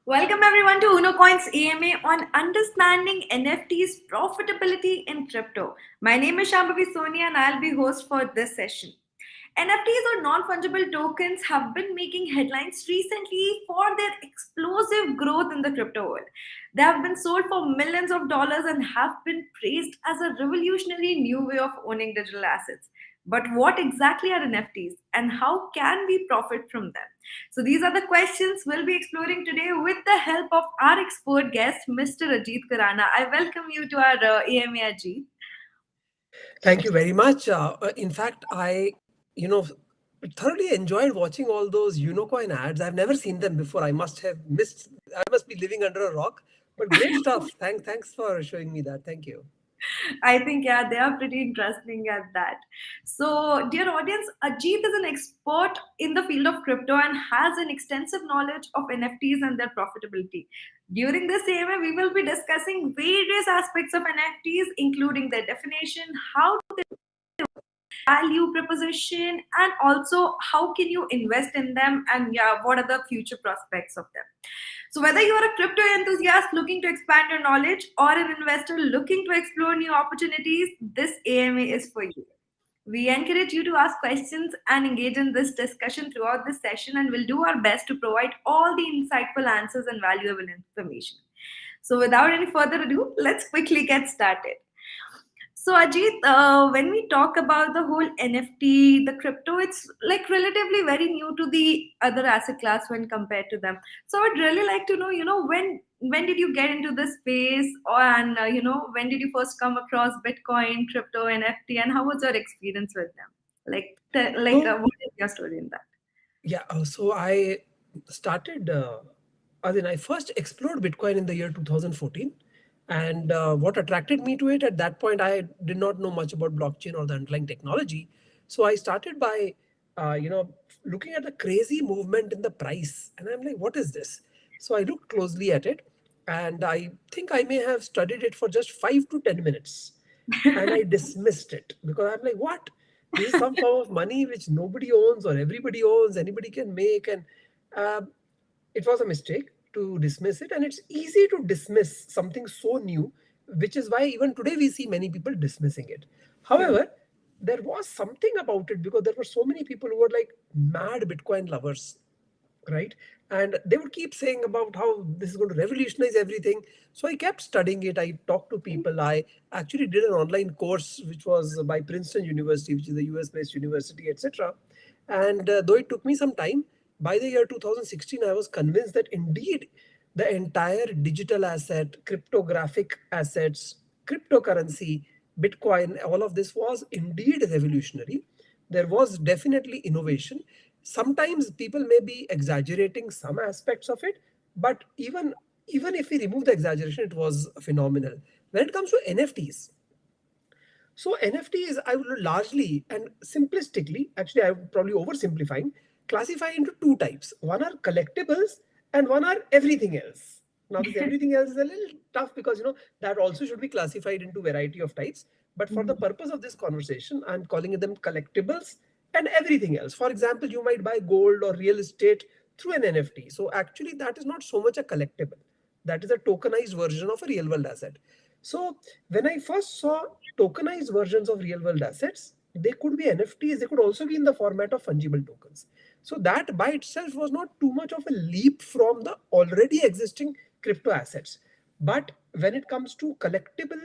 Welcome everyone to UNOCOIN'S AMA on understanding NFTs profitability in crypto. My name is Shambhavi Sonia and I'll be host for this session. NFTs or non-fungible tokens have been making headlines recently for their explosive growth in the crypto world. They have been sold for millions of dollars and have been praised as a revolutionary new way of owning digital assets. But what exactly are NFTs and how can we profit from them? So these are the questions we'll be exploring today with the help of our expert guest, Mr. Ajeet Khurrana. I welcome you to our AMA, Ajeet. Thank you very much. In fact, you know, thoroughly enjoyed watching all those UNOCOIN ads. I've never seen them before. I must be living under a rock. But great stuff. Thanks for showing me that. Thank you. I think, yeah, they are pretty interesting at that. So, dear audience, Ajeet is an expert in the field of crypto and has an extensive knowledge of NFTs and their profitability. During this AMA, we will be discussing various aspects of NFTs, including their definition, how value proposition, and also how can you invest in them, and yeah, what are the future prospects of them. So whether you are a crypto enthusiast looking to expand your knowledge or an investor looking to explore new opportunities, this AMA is for you. We encourage you to ask questions and engage in this discussion throughout this session, and we'll do our best to provide all the insightful answers and valuable information. So without any further ado, let's quickly get started. So Ajit, when we talk about the whole NFT, the crypto, it's like relatively very new to the other asset class when compared to them. So I'd really like to know, when did you get into this space, or and when did you first come across Bitcoin, crypto, NFT, and how was your experience with them? So, What is your story in that? yeah, so I started, I first explored Bitcoin in the year 2014. And what attracted me to it at that point, I did not know much about blockchain or the underlying technology. So I started by, looking at the crazy movement in the price. And I'm like, what is this? So I looked closely at it. And I think I may have studied it for just 5 to 10 minutes. And I dismissed it because I'm like, what? This is some form of money which nobody owns or everybody owns, anybody can make. And uh, it was a mistake to dismiss it. And it's easy to dismiss something so new, which is why even today we see many people dismissing it. True. However, there was something about it because there were so many people who were like mad Bitcoin lovers, right? And they would keep saying about how this is going to revolutionize everything. So I kept studying it. I talked to people. I actually did an online course which was by Princeton University, which is a US based university, etc. And though it took me some time, by the year 2016 I was convinced that indeed the entire digital asset, cryptographic assets, cryptocurrency, Bitcoin, all of this was indeed revolutionary. There was definitely innovation. Sometimes people may be exaggerating some aspects of it, but even if we remove the exaggeration, it was phenomenal. When it comes to NFTs, so NFTs, I would largely and simplistically, actually, I would probably oversimplifying, classify into two types. One are collectibles and one are everything else. Now, this everything else is a little tough because that also should be classified into variety of types. But for the Mhm. purpose of this conversation, I'm calling them collectibles and everything else. For example, you might buy gold or real estate through an NFT. So actually, that is not so much a collectible. That is a tokenized version of a real world asset. So when I first saw tokenized versions of real world assets, they could be NFTs, they could also be in the format of fungible tokens. So that by itself was not too much of a leap from the already existing crypto assets. But when it comes to collectible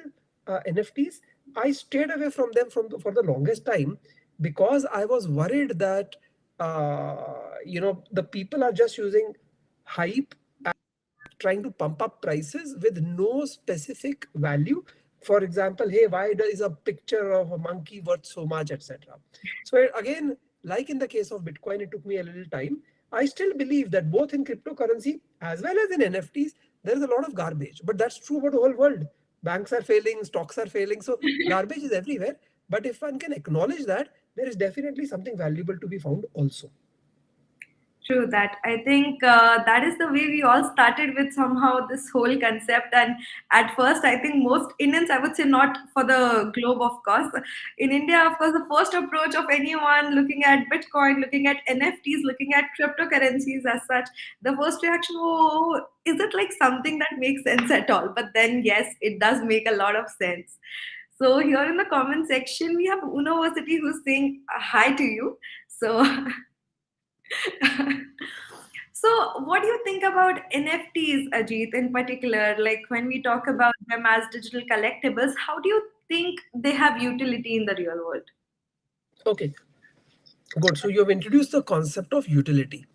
NFTs, I stayed away from them for the longest time because I was worried that the people are just using hype, trying to pump up prices with no specific value. For example, hey, why is a picture of a monkey worth so much, etc. So again, like in the case of Bitcoin, it took me a little time. I still believe that both in cryptocurrency as well as in NFTs, there is a lot of garbage. But that's true for the whole world. Banks are failing, stocks are failing. So garbage is everywhere. But if one can acknowledge that, there is definitely something valuable to be found also. True that. I think that is the way we all started with somehow this whole concept. And at first, I think most Indians, I would say not for the globe, of course. In India, of course, the first approach of anyone looking at Bitcoin, looking at NFTs, looking at cryptocurrencies as such, the first reaction, oh, is it like something that makes sense at all? But then, yes, it does make a lot of sense. So here in the comment section, we have University who's saying hi to you. So so, what do you think about NFTs, Ajit, in particular? Like when we talk about them as digital collectibles, how do you think they have utility in the real world? Okay, good. So you have introduced the concept of utility.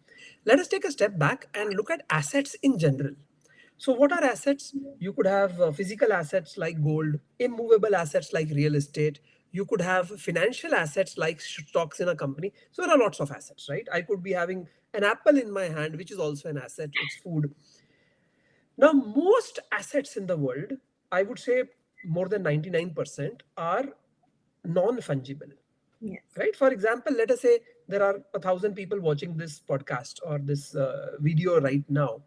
Let us take a step back and look at assets in general. So, what are assets? You could have physical assets like gold, immovable assets like real estate. You could have financial assets like stocks in a company. So, there are lots of assets, right? I could be having an apple in my hand, which is also an asset, it's food. Now, most assets in the world, I would say more than 99%, are non fungible, Yes. right? For example, let us say there are 1,000 people watching this podcast or this video right now.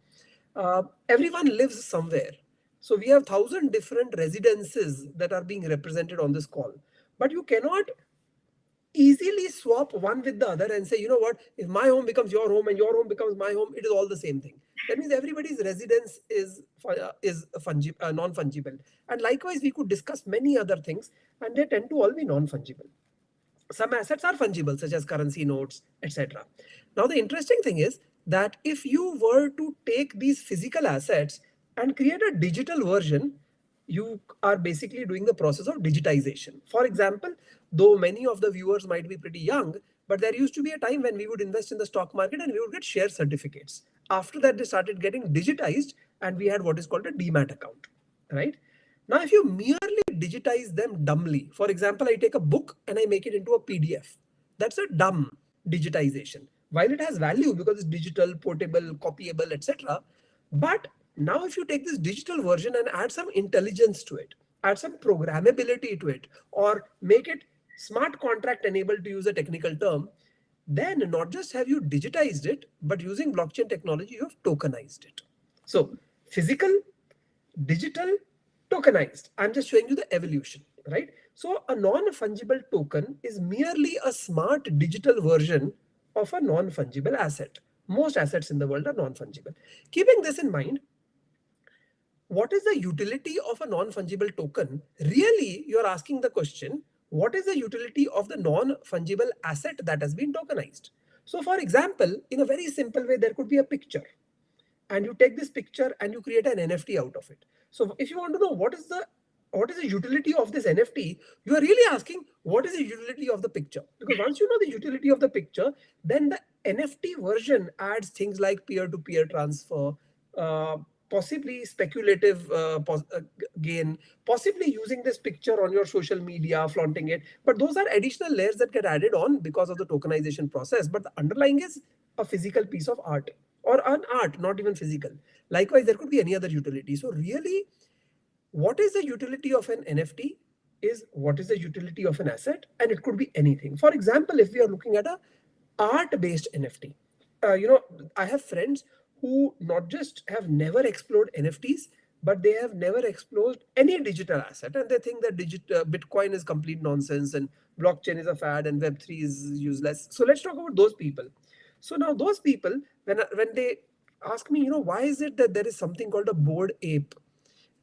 Everyone lives somewhere, so we have 1,000 different residences that are being represented on this call, but you cannot easily swap one with the other and say, you know what, if my home becomes your home and your home becomes my home, it is all the same thing. That means everybody's residence non fungible, and likewise we could discuss many other things, and they tend to all be non fungible. Some assets are fungible, such as currency notes, etc. Now, the interesting thing is that if you were to take these physical assets and create a digital version, you are basically doing the process of digitization. For example, though many of the viewers might be pretty young, but there used to be a time when we would invest in the stock market and we would get share certificates. After that, they started getting digitized and we had what is called a demat account, right? Now, if you merely digitize them dumbly, for example, I take a book and I make it into a PDF, that's a dumb digitization. While it has value because it's digital, portable, copyable, etc. But now, if you take this digital version and add some intelligence to it, add some programmability to it, or make it smart contract enabled, to use a technical term, then not just have you digitized it, but using blockchain technology, you have tokenized it. So, physical, digital, tokenized. I'm just showing you the evolution, right? So a non-fungible token is merely a smart digital version of a non-fungible asset. Most assets in the world are non-fungible. Keeping this in mind, what is the utility of a non-fungible token? Really, you're asking the question, what is the utility of the non-fungible asset that has been tokenized? So for example, in a very simple way, there could be a picture, and you take this picture and you create an NFT out of it. So if you want to know what is the utility of this NFT, you are really asking what is the utility of the picture? Because once you know the utility of the picture, then the NFT version adds things like peer-to-peer transfer, uh, possibly speculative gain, possibly using this picture on your social media, flaunting it. But those are additional layers that get added on because of the tokenization process. But the underlying is a physical piece of art, or an art, not even physical. Likewise, there could be any other utility. So really, what is the utility of an NFT is what is the utility of an asset, and it could be anything. For example, if we are looking at a art-based NFT, I have friends who not just have never explored NFTs, but they have never explored any digital asset, and they think that Bitcoin is complete nonsense and blockchain is a fad and Web3 is useless. So let's talk about those people. So now those people, when they ask me, why is it that there is something called a bored ape,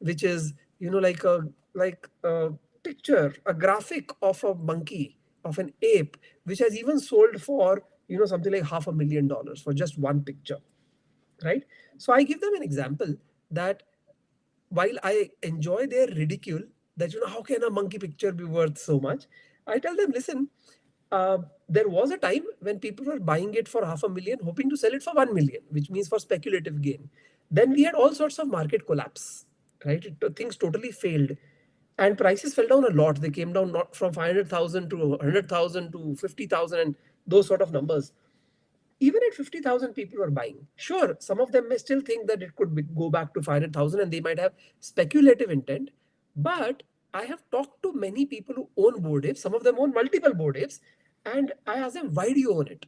which is like a picture, a graphic of a monkey, of an ape, which has even sold for something like $500,000 for just one picture, right? So I give them an example that while I enjoy their ridicule, that how can a monkey picture be worth so much, I tell them, listen, there was a time when people were buying it for 500,000, hoping to sell it for 1 million, which means for speculative gain. Then we had all sorts of market collapse, right? Things totally failed, and prices fell down a lot. They came down not from 500,000 to 100,000 to 50,000 and those sort of numbers. Even at 50,000, people were buying. Sure, some of them may still think that it could go back to 500,000 and they might have speculative intent. But I have talked to many people who own board apes. Some of them own multiple board apes. And I asked them, why do you own it?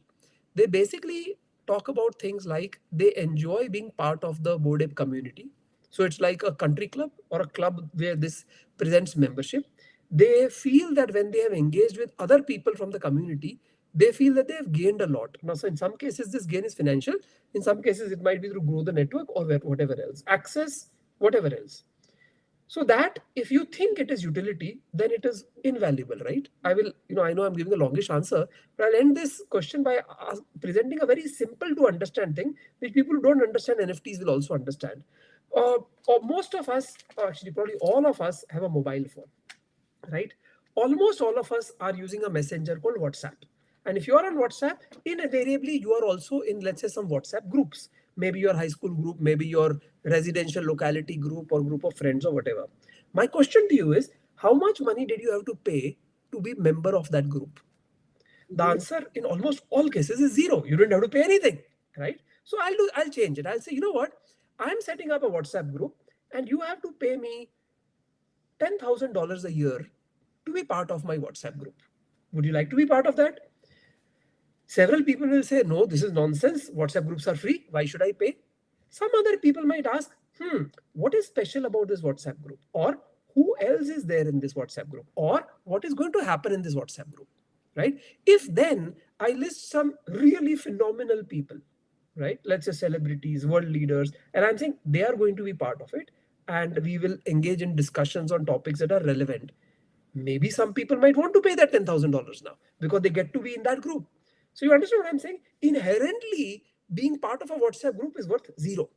They basically talk about things like they enjoy being part of the Bored Ape community. So it's like a country club or a club where this presents membership. They feel that when they have engaged with other people from the community, they feel that they have gained a lot. Now, so in some cases, this gain is financial. In some cases, it might be through grow the network or whatever else, access, whatever else. So that if you think it is utility, then it is invaluable, right? I will, I know I'm giving a longish answer, but I'll end this question by presenting a very simple to understand thing, which people who don't understand NFTs will also understand. Or most of us, actually probably all of us, have a mobile phone, right? Almost all of us are using a messenger called WhatsApp. And if you are on WhatsApp, invariably you are also in, let's say, some WhatsApp groups. Maybe your high school group, maybe your residential locality group or group of friends or whatever. My question to you is, how much money did you have to pay to be member of that group? The answer in almost all cases is zero. You didn't have to pay anything, right? So I'll change it. I'll say, you know what? I'm setting up a WhatsApp group and you have to pay me $10,000 a year to be part of my WhatsApp group. Would you like to be part of that? Several people will say, no, this is nonsense. WhatsApp groups are free. Why should I pay? Some other people might ask, what is special about this WhatsApp group? Or who else is there in this WhatsApp group? Or what is going to happen in this WhatsApp group? Right? If then I list some really phenomenal people, right? Let's say celebrities, world leaders, and I'm saying they are going to be part of it, and we will engage in discussions on topics that are relevant. Maybe some people might want to pay that $10,000 now because they get to be in that group. So you understand what I'm saying? Inherently, being part of a WhatsApp group is worth zero.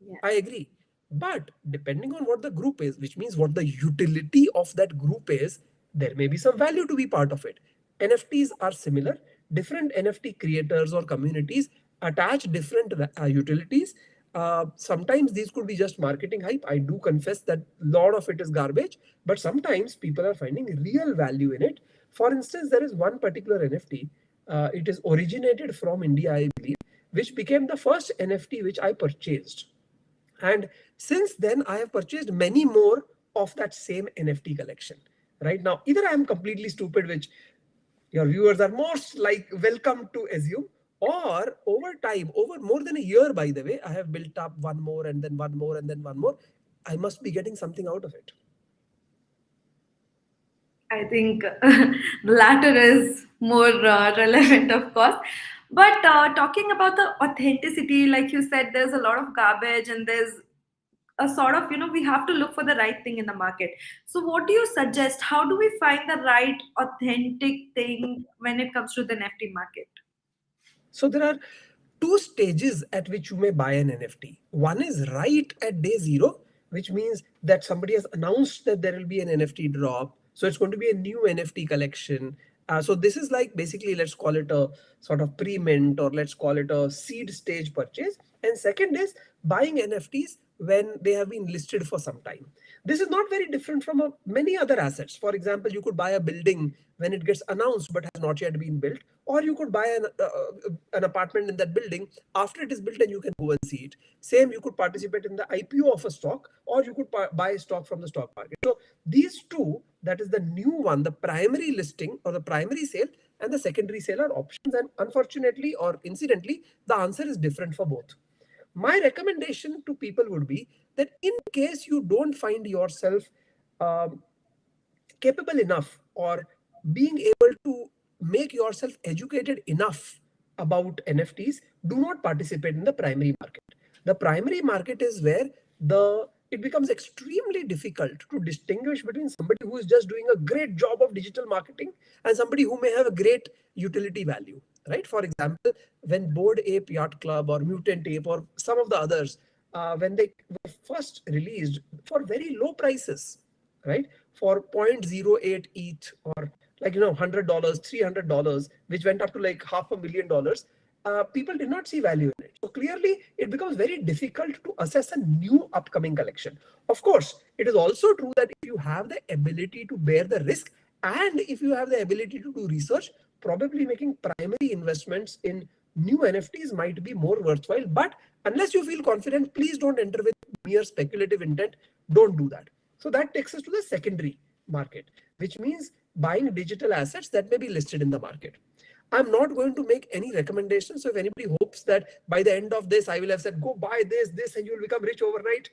Yeah. I agree. But depending on what the group is, which means what the utility of that group is, there may be some value to be part of it. NFTs are similar. Different NFT creators or communities attach different utilities. Sometimes these could be just marketing hype. I do confess that a lot of it is garbage, but sometimes people are finding real value in it. For instance, there is one particular NFT. It is originated from India, I believe, which became the first NFT which I purchased. And since then, I have purchased many more of that same NFT collection. Right now, either I am completely stupid, which your viewers are most like welcome to assume, or over time, over more than a year, by the way, I have built up one more and then one more and then one more. I must be getting something out of it. I think the latter is more relevant, of course. But talking about the authenticity, like you said, there's a lot of garbage and there's a sort of, we have to look for the right thing in the market. So what do you suggest? How do we find the right authentic thing when it comes to the NFT market? So there are two stages at which you may buy an NFT. One is right at day zero, which means that somebody has announced that there will be an NFT drop. So it's going to be a new NFT collection. So this is like basically, let's call it a sort of pre-mint, or let's call it a seed stage purchase. And second is buying NFTs when they have been listed for some time. This is not very different from many other assets. For example, you could buy a building when it gets announced but has not yet been built, or you could buy an apartment in that building after it is built and you can go and see it. Same, you could participate in the IPO of a stock, or you could buy stock from the stock market. So these two, that is the new one, the primary listing or the primary sale and the secondary sale, are options. And unfortunately or incidentally, the answer is different for both. My recommendation to people would be that in case you don't find yourself capable enough or being able to make yourself educated enough about NFTs, do not participate in the primary market. The primary market is where it becomes extremely difficult to distinguish between somebody who is just doing a great job of digital marketing and somebody who may have a great utility value, right? For example, when Bored Ape Yacht Club or Mutant Ape or some of the others, when they were first released for very low prices, right? For 0.08 ETH, or like, $100, $300, which went up to like $500,000, people did not see value in it. So clearly, it becomes very difficult to assess a new upcoming collection. Of course, it is also true that if you have the ability to bear the risk, and if you have the ability to do research, probably making primary investments in new NFTs might be more worthwhile. But unless you feel confident, please don't enter with mere speculative intent. Don't do that. So that takes us to the secondary market, which means buying digital assets that may be listed in the market. I'm not going to make any recommendations. So if anybody hopes that by the end of this, I will have said, go buy this, and you will become rich overnight.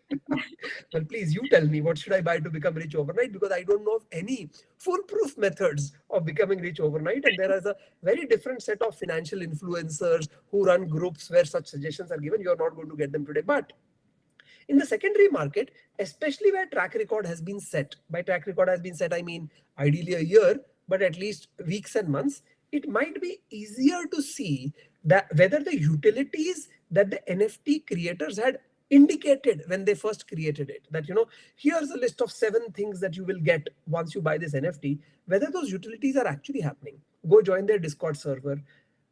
Well, please, you tell me, what should I buy to become rich overnight? Because I don't know of any foolproof methods of becoming rich overnight. And there is a very different set of financial influencers who run groups where such suggestions are given. You're not going to get them today. But in the secondary market, especially where track record has been set, by track record has been set, I mean ideally a year, but at least weeks and months, it might be easier to see that whether the utilities that the NFT creators had indicated when they first created it, that, here's a list of 7 things that you will get once you buy this NFT, whether those utilities are actually happening. Go join their Discord server,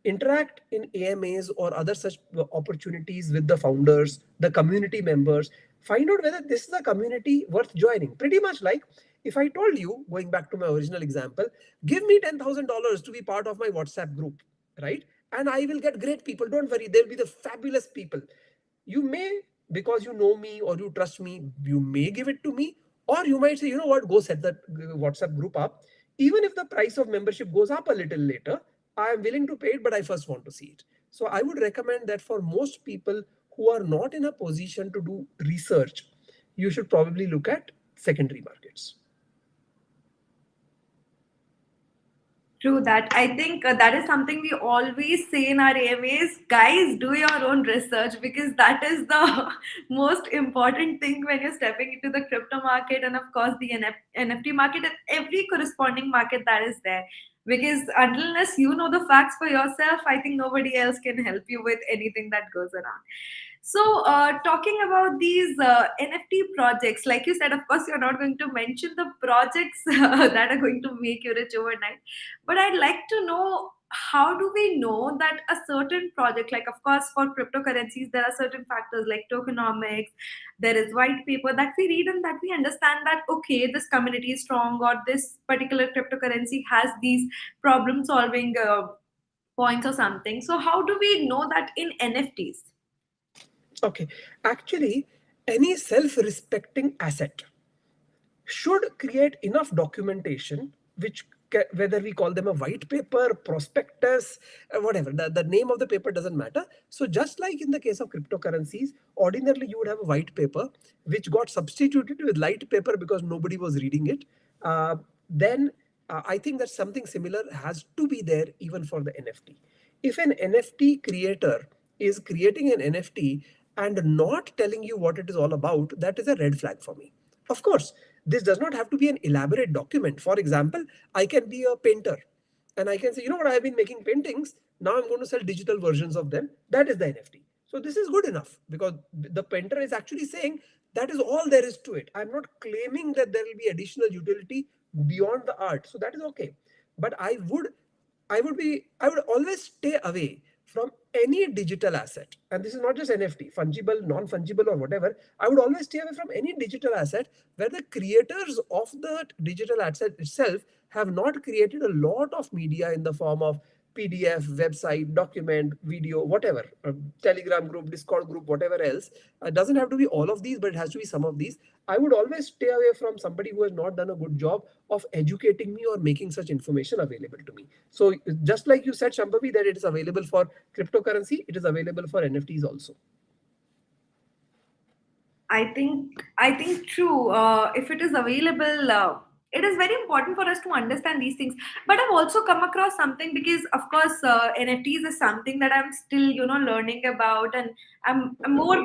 interact in AMAs or other such opportunities with the founders, the community members, find out whether this is a community worth joining. Pretty much like if I told you, going back to my original example, give me $10,000 to be part of my WhatsApp group, right? And I will get great people. Don't worry, they'll be the fabulous people. You may, because you know me or you trust me, you may give it to me, or you might say, you know what, go set that WhatsApp group up. Even if the price of membership goes up a little later, I am willing to pay it, but I first want to see it. So I would recommend that for most people who are not in a position to do research, you should probably look at secondary markets. True that. I think that is something we always say in our AMAs. Guys, do your own research because that is the most important thing when you're stepping into the crypto market and, of course, the NFT market and every corresponding market that is there. Because unless you know the facts for yourself, I think nobody else can help you with anything that goes around. So, talking about these NFT projects, like you said, of course, you're not going to mention the projects that are going to make you rich overnight. But I'd like to know, how do we know that a certain project, like, of course, for cryptocurrencies, there are certain factors like tokenomics, there is white paper that we read and that we understand that, okay, this community is strong or this particular cryptocurrency has these problem solving points or something. So, how do we know that in NFTs? Okay, actually, any self-respecting asset should create enough documentation, which whether we call them a white paper, prospectus, whatever, the name of the paper doesn't matter. So just like in the case of cryptocurrencies, ordinarily you would have a white paper which got substituted with light paper because nobody was reading it. Then I think that something similar has to be there even for the NFT. If an NFT creator is creating an NFT and not telling you what it is all about, that is a red flag for me. Of course, this does not have to be an elaborate document. For example, I can be a painter and I can say, you know what, I've been making paintings. Now I'm going to sell digital versions of them. That is the NFT. So this is good enough because the painter is actually saying that is all there is to it. I'm not claiming that there will be additional utility beyond the art. So that is okay. But I would always stay away from any digital asset. And this is not just NFT, fungible, non-fungible, or whatever. I would always stay away from any digital asset where the creators of the digital asset itself have not created a lot of media in the form of PDF, website, document, video, whatever, Telegram group, Discord group, whatever else. It doesn't have to be all of these, but it has to be some of these. I would always stay away from somebody who has not done a good job of educating me or making such information available to me. So just like you said, Shambhavi, that it is available for cryptocurrency, it is available for NFTs also. I think true. If it is available, it is very important for us to understand these things. But I've also come across something because, of course, NFTs is something that I'm still, learning about, and I'm more,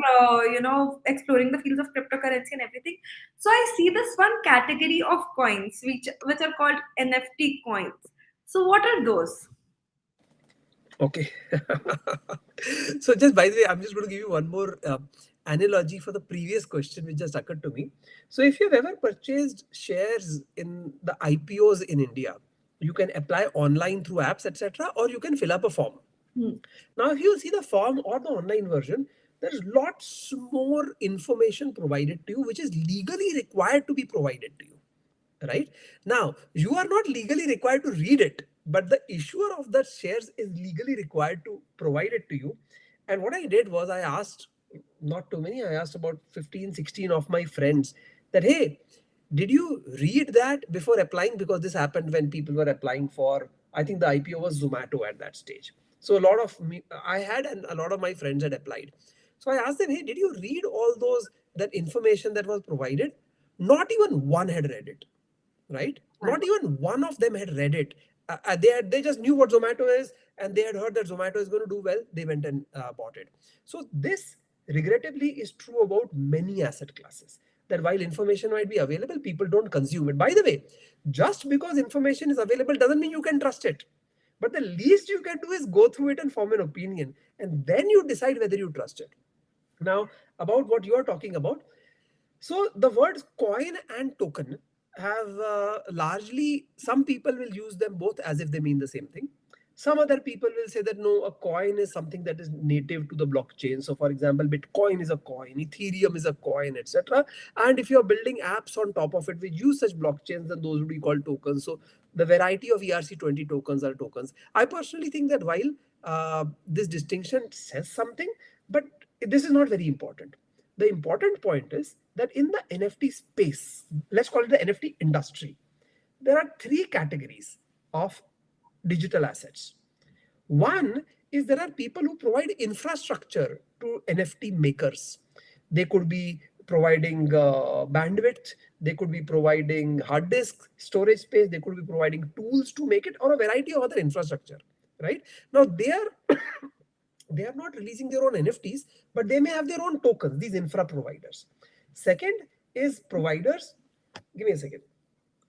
exploring the fields of cryptocurrency and everything. So I see this one category of coins, which are called NFT coins. So what are those? Okay. So just by the way, I'm just going to give you one more analogy for the previous question which just occurred to me. So if you've ever purchased shares in the IPOs in India, you can apply online through apps, etc., or you can fill up a form. Hmm. Now, if you see the form or the online version, there's lots more information provided to you, which is legally required to be provided to you. Right? Now, you are not legally required to read it, but the issuer of the shares is legally required to provide it to you. And what I did was I asked, not too many, I asked about 15, 16 of my friends that, hey, did you read that before applying? Because this happened when people were applying for I think the IPO was Zomato at that stage. So a lot of me, I had, and a lot of my friends had applied. So I asked them, hey, did you read all those, that information that was provided? Not even one had read it, right? Not even one of them had read it. They just knew what Zomato is, and they had heard that Zomato is going to do well. They went and bought it. So this, regrettably, is true about many asset classes. That while information might be available, people don't consume it. By the way, just because information is available doesn't mean you can trust it. But the least you can do is go through it and form an opinion, and then you decide whether you trust it. Now, about what you are talking about. So the words coin and token have largely, some people will use them both as if they mean the same thing. Some other people will say that no, a coin is something that is native to the blockchain. So for example, Bitcoin is a coin, Ethereum is a coin, etc. And if you're building apps on top of it which use such blockchains, then those would be called tokens. So the variety of ERC20 tokens are tokens. I personally think that while this distinction says something, but this is not very important. The important point is that in the NFT space, let's call it the NFT industry, there are three categories of digital assets. One is there are people who provide infrastructure to NFT makers. They could be providing bandwidth, they could be providing hard disk storage space, they could be providing tools to make it, or a variety of other infrastructure, right? Now they are they are not releasing their own NFTs, but they may have their own tokens, these infra providers. Second is providers. Give me a second.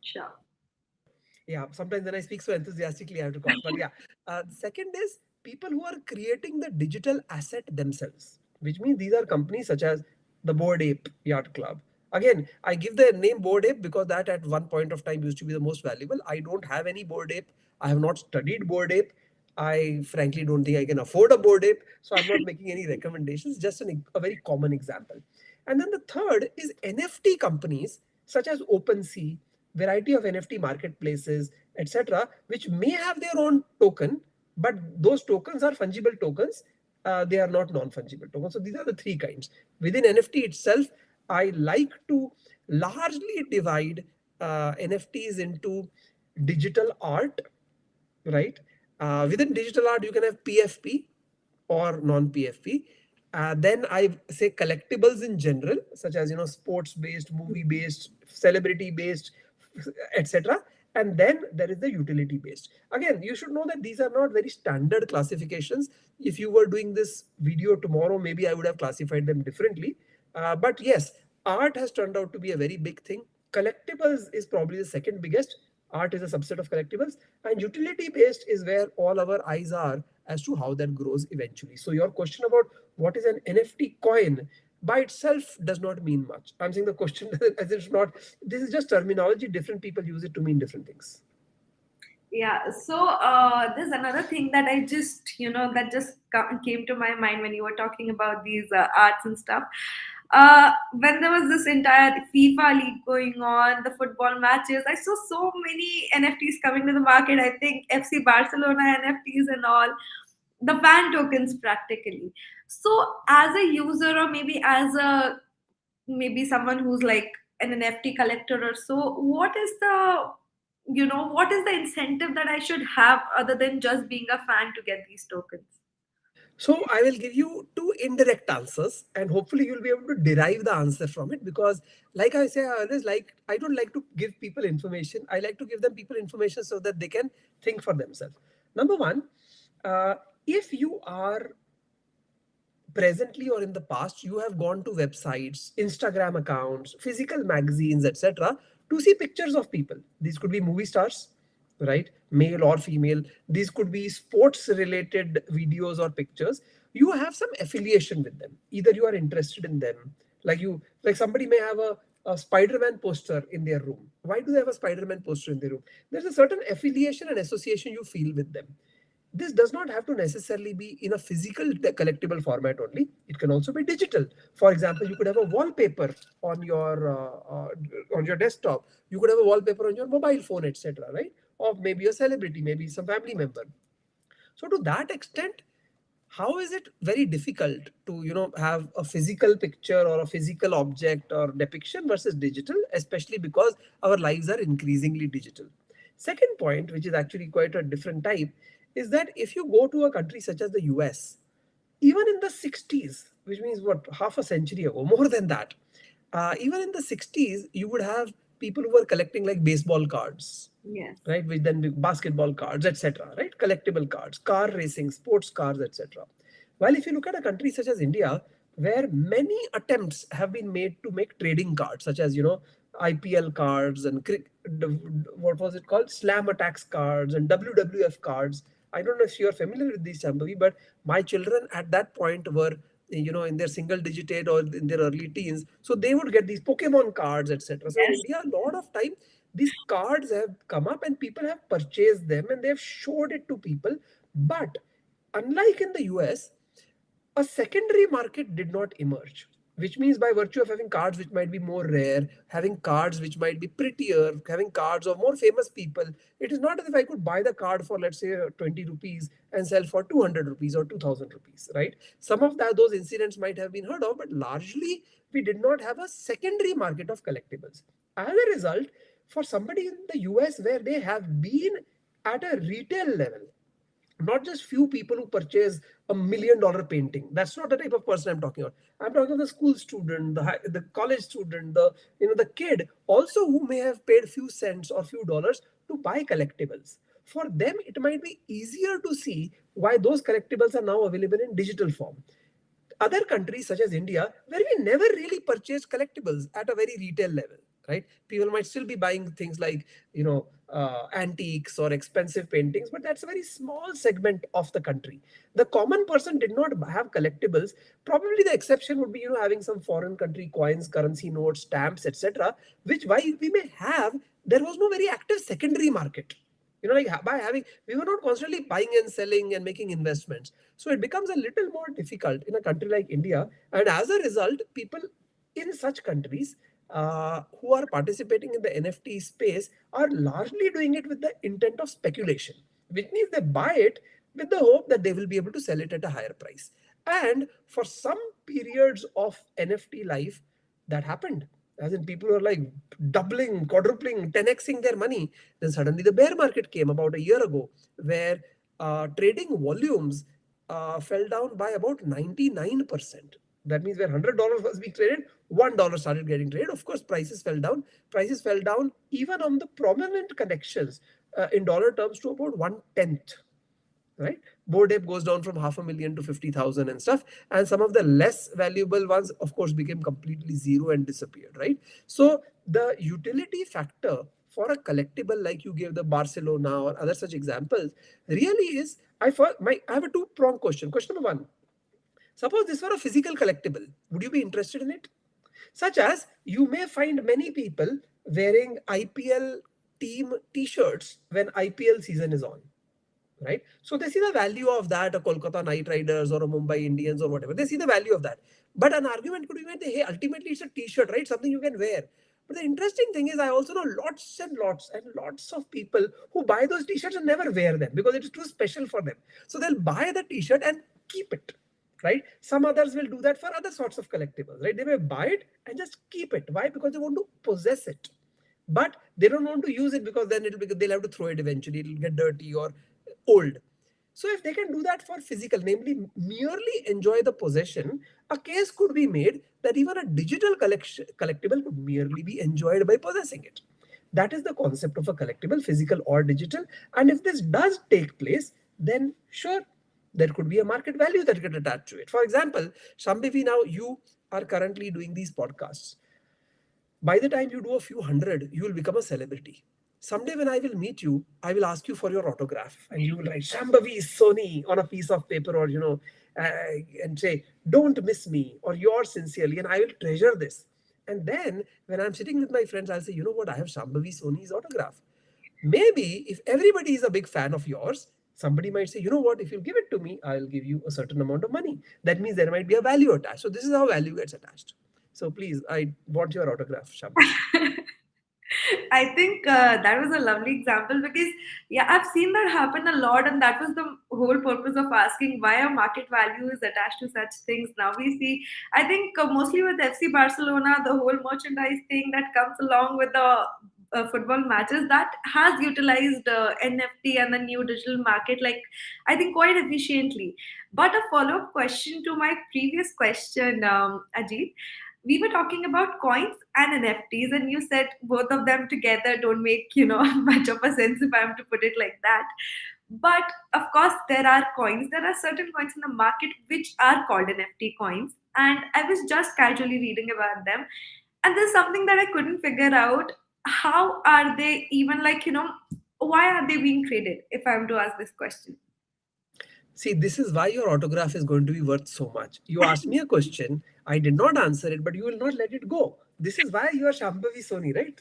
Sure. Yeah, sometimes when I speak so enthusiastically, I have to cough. But yeah, second is people who are creating the digital asset themselves, which means these are companies such as the Bored Ape Yacht Club. Again, I give the name Bored Ape because that at one point of time used to be the most valuable. I don't have any Bored Ape. I have not studied Bored Ape. I frankly don't think I can afford a Bored Ape. So I'm not making any recommendations, just a very common example. And then the third is NFT companies such as OpenSea, variety of NFT marketplaces, etc., which may have their own token, but those tokens are fungible tokens. They are not non-fungible tokens. So these are the three kinds. Within NFT itself, I like to largely divide NFTs into digital art, right? Within digital art, you can have PFP or non-PFP. Then I say collectibles in general, such as sports-based, movie-based, celebrity-based, etc. And then there is the utility-based. Again, you should know that these are not very standard classifications. If you were doing this video tomorrow, maybe I would have classified them differently. But yes, art has turned out to be a very big thing. Collectibles is probably the second biggest. Art is a subset of collectibles, and utility based is where all our eyes are as to how that grows eventually. So your question about what is an NFT coin by itself does not mean much. I'm saying the question as it's not, this is just terminology. Different people use it to mean different things. Yeah, so there's another thing that I just, that just came to my mind when you were talking about these arts and stuff. When there was this entire FIFA league going on, the football matches, I saw so many NFTs coming to the market. I think FC Barcelona NFTs and all, the fan tokens practically. So, as a user, or maybe someone who's like an NFT collector or so, what is the incentive that I should have other than just being a fan to get these tokens? So I will give you two indirect answers, and hopefully you'll be able to derive the answer from it. Because, like I say, I don't like to give people information. I like to give them people information so that they can think for themselves. Number one, if you are presently or in the past, you have gone to websites, Instagram accounts, physical magazines, etc., to see pictures of people. These could be movie stars, right? Male or female. These could be sports related videos or pictures. You have some affiliation with them. Either you are interested in them, like somebody may have a Spider-Man poster in their room. Why do they have a Spider-Man poster in their room? There's a certain affiliation and association you feel with them. This does not have to necessarily be in a physical collectible format only. It can also be digital. For example, you could have a wallpaper on your desktop. You could have a wallpaper on your mobile phone, etc. Right? Of maybe a celebrity, maybe some family member. So to that extent, how is it very difficult to have a physical picture or a physical object or depiction versus digital, especially because our lives are increasingly digital? Second point, which is actually quite a different type, is that if you go to a country such as the US, even in the 60s, which means what, half a century ago, more than that, even in the 60s, you would have people who were collecting like baseball cards, Yes. right? Which then basketball cards, etc. Right? Collectible cards, car racing, sports cars, etc. While if you look at a country such as India, where many attempts have been made to make trading cards, such as IPL cards and what was it called, Slam Attacks cards and WWF cards. I don't know if you are familiar with these, Shambhavi, but my children at that point were in their single digit age or in their early teens, so they would get these Pokemon cards, etc. So in Yes. India, a lot of time these cards have come up and people have purchased them and they have showed it to people. But unlike in the US, a secondary market did not emerge, which means by virtue of having cards which might be more rare, having cards which might be prettier, having cards of more famous people, it is not as if I could buy the card for, let's say, 20 rupees and sell for 200 rupees or 2000 rupees, right? Some of those incidents might have been heard of, but largely we did not have a secondary market of collectibles. As a result, for somebody in the US where they have been at a retail level, not just few people who purchase $1 million painting. That's not the type of person I'm talking about. I'm talking about the school student, the college student, the kid also who may have paid few cents or few dollars to buy collectibles. For them, it might be easier to see why those collectibles are now available in digital form. Other countries such as India, where we never really purchased collectibles at a very retail level, right? People might still be buying things like, antiques or expensive paintings, but that's a very small segment of the country. The common person did not have collectibles. Probably the exception would be, having some foreign country coins, currency notes, stamps, etc., which while we may have, there was no very active secondary market. Like by having, we were not constantly buying and selling and making investments. So it becomes a little more difficult in a country like India. And as a result, people in such countries who are participating in the NFT space are largely doing it with the intent of speculation, which means they buy it with the hope that they will be able to sell it at a higher price. And for some periods of NFT life, that happened. As in, people were like doubling, quadrupling, 10xing their money. Then suddenly the bear market came about a year ago, where trading volumes fell down by about 99%. That means where $100 was being traded, $1 started getting traded. Of course, prices fell down. Prices fell down even on the prominent connections in dollar terms to about 1/10, right? Board ape goes down from 500,000 to 50,000 and stuff. And some of the less valuable ones, of course, became completely zero and disappeared, right? So the utility factor for a collectible, like you gave the Barcelona or other such examples, really is, I have a two-pronged question. Question number one, suppose this were a physical collectible, would you be interested in it? Such as you may find many people wearing IPL team t-shirts when IPL season is on, right? So they see the value of that, a Kolkata Knight Riders or a Mumbai Indians or whatever. They see the value of that. But an argument could be made, hey, ultimately it's a t-shirt, right? Something you can wear. But the interesting thing is, I also know lots and lots and lots of people who buy those t-shirts and never wear them because it's too special for them. So they'll buy the t-shirt and keep it, right? Some others will do that for other sorts of collectibles, right? They may buy it and just keep it. Why? Because they want to possess it. But they don't want to use it because then they'll have to throw it eventually. It'll get dirty or old. So if they can do that for physical, namely merely enjoy the possession, a case could be made that even a digital collectible could merely be enjoyed by possessing it. That is the concept of a collectible, physical or digital. And if this does take place, then sure, there could be a market value that could attach to it. For example, Shambhavi, now you are currently doing these podcasts. By the time you do a few hundred, you will become a celebrity. Someday when I will meet you, I will ask you for your autograph and you will write Shambhavi Soni on a piece of paper, or, uh, and say, don't miss me, or yours sincerely. And I will treasure this. And then when I'm sitting with my friends, I'll say, you know what? I have Shambhavi Soni's autograph. Maybe if everybody is a big fan of yours, somebody might say, you know what? If you give it to me, I'll give you a certain amount of money. That means there might be a value attached. So this is how value gets attached. So please, I want your autograph, Shambhavi. I think that was a lovely example because, yeah, I've seen that happen a lot, and that was the whole purpose of asking why a market value is attached to such things. Now we see, I think mostly with FC Barcelona, the whole merchandise thing that comes along with the football matches that has utilized NFT and the new digital market, like I think quite efficiently. But a follow-up question to my previous question, Ajit, we were talking about coins and NFTs, and you said both of them together don't make much of a sense, if I'm to put it like that. But of course, there are coins. There are certain coins in the market which are called NFT coins, and I was just casually reading about them, and there's something that I couldn't figure out. How are they even, like, why are they being traded? If I'm to ask this question. See, this is why your autograph is going to be worth so much. You asked me a question, I did not answer it, but you will not let it go. This is why you are Shambhavi Soni, right?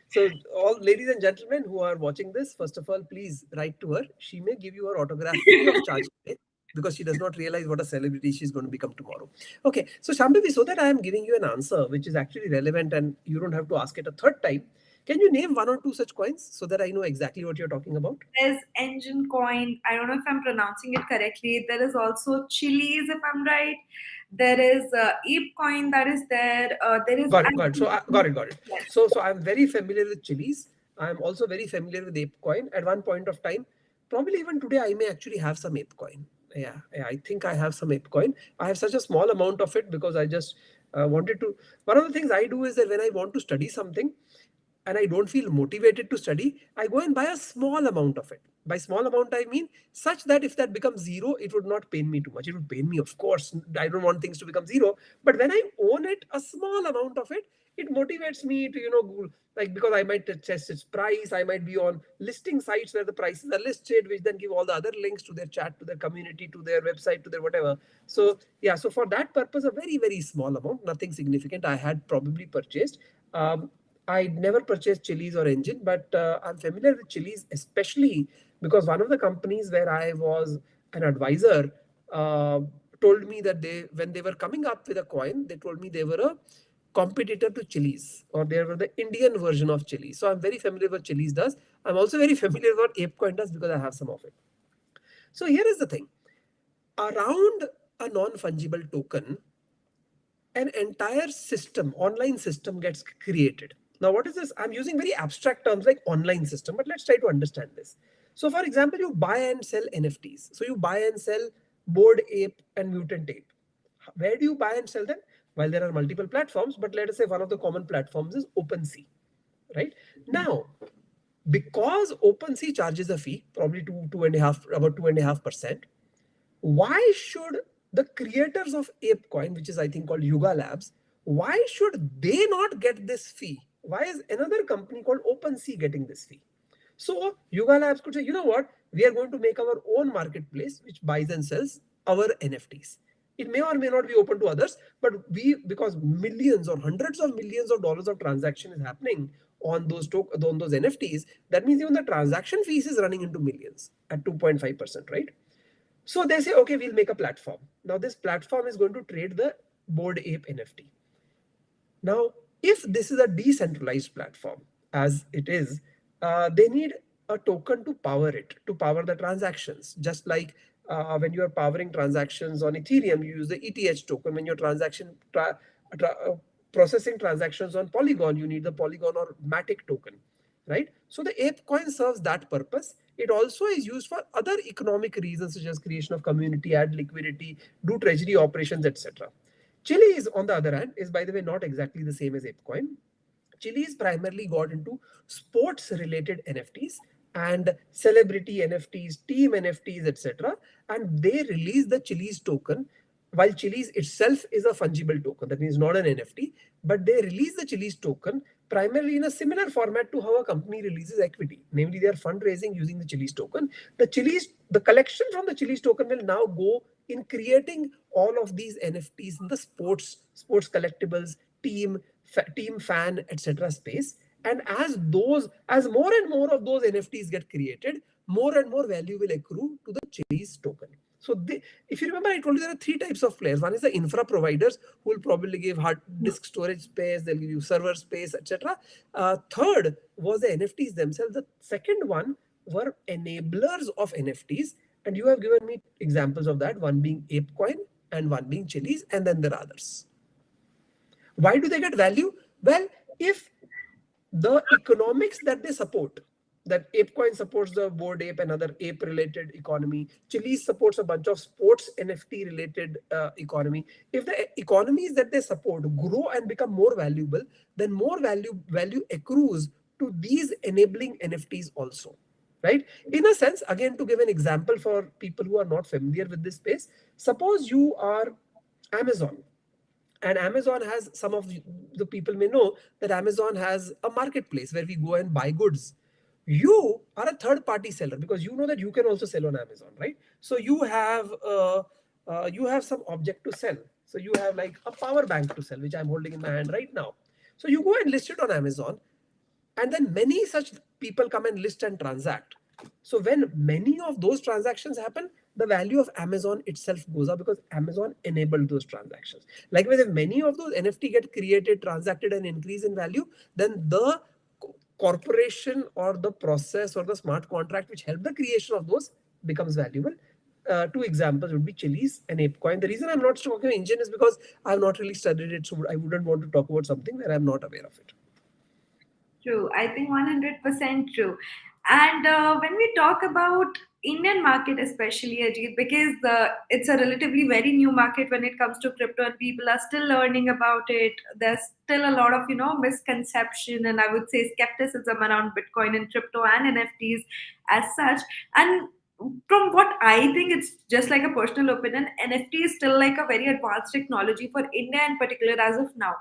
So, all ladies and gentlemen who are watching this, first of all, please write to her. She may give you her autograph free of charge today because she does not realize what a celebrity she's going to become tomorrow. Okay, so Shambhavi, so that I am giving you an answer which is actually relevant and you don't have to ask it a third time, can you name one or two such coins so that I know exactly what you're talking about? There's engine coin. I don't know if I'm pronouncing it correctly. There is also chilies, if I'm right. There is ape coin that is there. There is. Got it, got it. So I got it. Yes. So I'm very familiar with chilies. I'm also very familiar with ApeCoin. At one point of time, probably even today, I may actually have some ApeCoin. Yeah, I think I have some ApeCoin. I have such a small amount of it because I just wanted to. One of the things I do is that when I want to study something, and I don't feel motivated to study, I go and buy a small amount of it. By small amount, I mean such that if that becomes zero, it would not pain me too much. It would pain me, of course. I don't want things to become zero. But when I own it, a small amount of it, it motivates me to, like, because I might test its price. I might be on listing sites where the prices are listed, which then give all the other links to their chat, to their community, to their website, to their whatever. So, yeah, so for that purpose, a very, very small amount, nothing significant, I had probably purchased. I never purchased chilies or engine, but I'm familiar with chilies, especially because one of the companies where I was an advisor uh, told me that when they were coming up with a coin, they told me they were a competitor to chilies, or they were the Indian version of chilies. So I'm very familiar with what chilies does. I'm also very familiar with what ApeCoin does because I have some of it. So here is the thing. Around a non-fungible token, an entire system, online system gets created. Now, what is this? I'm using very abstract terms like online system, but let's try to understand this. So, for example, you buy and sell NFTs. So you buy and sell Bored Ape and Mutant Ape. Where do you buy and sell them? Well, there are multiple platforms, but let us say one of the common platforms is OpenSea, right? Now, because OpenSea charges a fee, probably about 2.5%, why should the creators of ApeCoin, which is I think called Yuga Labs, why should they not get this fee? Why is another company called OpenSea getting this fee? So Yuga Labs could say, you know what, we are going to make our own marketplace which buys and sells our NFTs. It may or may not be open to others, but because millions or hundreds of millions of dollars of transaction is happening on those NFTs, that means even the transaction fees is running into millions at 2.5%, right? So they say, okay, we'll make a platform. Now this platform is going to trade the Bored Ape NFT. Now, if this is a decentralized platform, as it is, they need a token to power it, to power the transactions. Just like when you are powering transactions on Ethereum, you use the ETH token. When you're processing transactions on Polygon, you need the Polygon or Matic token, right? So the ApeCoin serves that purpose. It also is used for other economic reasons, such as creation of community, add liquidity, do treasury operations, etc. Chili's, on the other hand, is, by the way, not exactly the same as ApeCoin. Chili's primarily got into sports-related NFTs and celebrity NFTs, team NFTs, etc. And they released the Chili's token. While Chili's itself is a fungible token, that means not an NFT, but they release the Chili's token primarily in a similar format to how a company releases equity. Namely, they are fundraising using the Chili's token. The collection from the Chili's token will now go in creating all of these NFTs in the sports collectibles, team fan, etc. space. And as more and more of those NFTs get created, more and more value will accrue to the Chili's token. So if you remember, I told you there are three types of players. One is the infra providers who will probably give hard disk storage space, they'll give you server space, etc. Third was the NFTs themselves. The second one were enablers of NFTs. And you have given me examples of that, one being ApeCoin and one being Chili's, and then there are others. Why do they get value? Well, if the economics that they support, that ApeCoin supports the Bored Ape and other ape related economy, Chiliz supports a bunch of sports NFT related economy. If the economies that they support grow and become more valuable, then more value accrues to these enabling NFTs also, right? In a sense, again, to give an example for people who are not familiar with this space, suppose you are Amazon, and Amazon has, some of the people may know that Amazon has a marketplace where we go and buy goods. You are a third party seller because you know that you can also sell on Amazon, right? So you have some object to sell. So you have like a power bank to sell, which I'm holding in my hand right now. So you go and list it on Amazon, and then many such people come and list and transact. So when many of those transactions happen, the value of Amazon itself goes up because Amazon enabled those transactions. Likewise, if many of those NFT get created, transacted, and increase in value, then the corporation or the process or the smart contract which helped the creation of those becomes valuable. Two examples would be Chiliz and ApeCoin. The reason I'm not talking engine is because I've not really studied it, so I wouldn't want to talk about something where I'm not aware of it. True. I think 100% true. And when we talk about Indian market, especially Ajit, because it's a relatively very new market when it comes to crypto, and people are still learning about it. There's still a lot of misconception, and I would say skepticism around Bitcoin and crypto and NFTs as such. And from what I think, it's just like a personal opinion. NFT is still like a very advanced technology for India in particular as of now.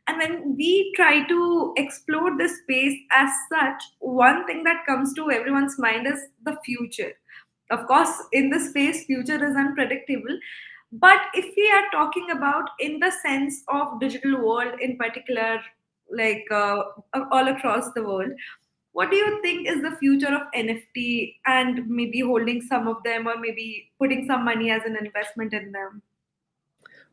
And when we try to explore this space as such, one thing that comes to everyone's mind is the future. Of course, in this space, future is unpredictable. But if we are talking about in the sense of digital world in particular, like all across the world, what do you think is the future of NFT and maybe holding some of them or maybe putting some money as an investment in them?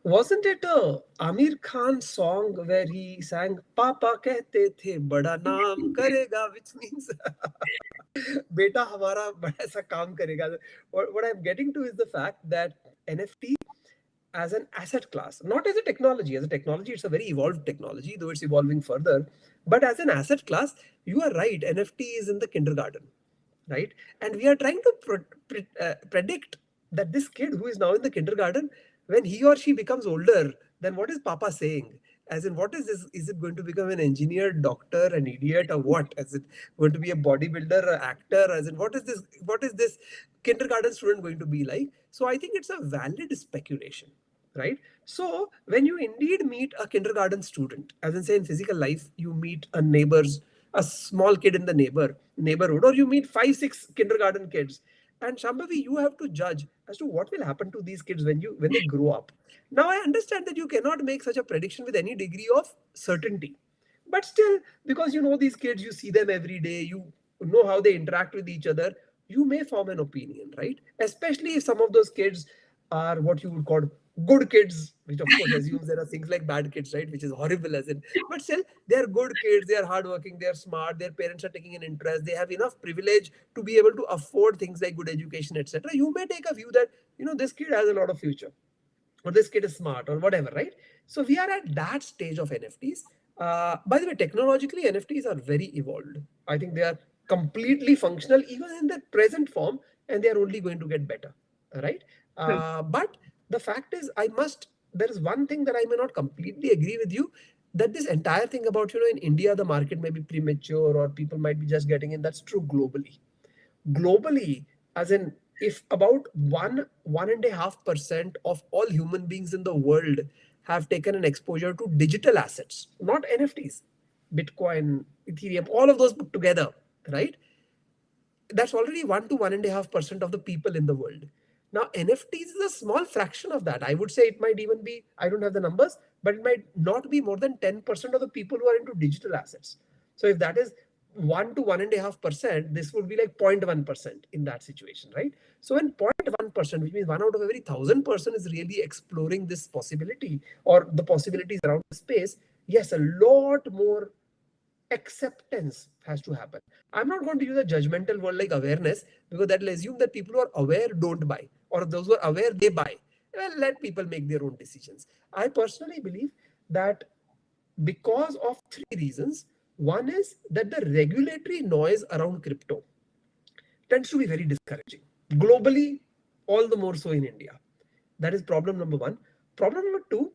Wasn't it a Amir Khan song where he sang "Papa कहते थे बड़ा नाम करेगा," which means बेटा हमारा बड़ा सा काम करेगा. What I'm getting to is the fact that NFT as an asset class, not as a technology. As a technology, it's a very evolved technology, though it's evolving further. But as an asset class, you are right. NFT is in the kindergarten, right? And we are trying to predict that this kid who is now in the kindergarten, when he or she becomes older, then what is Papa saying? As in, what is this? Is it going to become an engineer, doctor, an idiot, or what? Is it going to be a bodybuilder, an actor? As in, what is this? What is this kindergarten student going to be like? So I think it's a valid speculation, right? So when you indeed meet a kindergarten student, as in say in physical life, you meet a small kid in the neighborhood, or you meet 5 6 kindergarten kids, and Shambhavi, you have to judge as to what will happen to these kids when they grow up. Now I understand that you cannot make such a prediction with any degree of certainty, but still, because you know these kids, you see them every day, you know how they interact with each other, you may form an opinion, right? Especially if some of those kids are what you would call good kids, which of course assumes there are things like bad kids, right? Which is horrible, as in, but still, they are good kids, they are hardworking, they are smart, their parents are taking an interest, they have enough privilege to be able to afford things like good education, etc. You may take a view that, this kid has a lot of future, or this kid is smart, or whatever, right? So we are at that stage of NFTs. By the way, technologically, NFTs are very evolved. I think they are completely functional even in their present form, and they are only going to get better, right? But the fact is, there is one thing that I may not completely agree with you, that this entire thing about, in India, the market may be premature or people might be just getting in. That's true globally, as in, if about 1.5% of all human beings in the world have taken an exposure to digital assets, not NFTs, Bitcoin, Ethereum, all of those put together, right? That's already 1 to 1.5% of the people in the world. Now, NFTs is a small fraction of that. I would say it might even be, I don't have the numbers, but it might not be more than 10% of the people who are into digital assets. So if that is 1 to 1.5%, this would be like 0.1% in that situation, right? So when 0.1%, which means one out of every 1,000 person is really exploring this possibility or the possibilities around the space, yes, a lot more acceptance has to happen. I'm not going to use a judgmental word like awareness, because that will assume that people who are aware don't buy, or those who are aware they buy. Well, let people make their own decisions. I personally believe that because of three reasons. One is that the regulatory noise around crypto tends to be very discouraging globally, all the more so in India. That is problem number one. Problem number two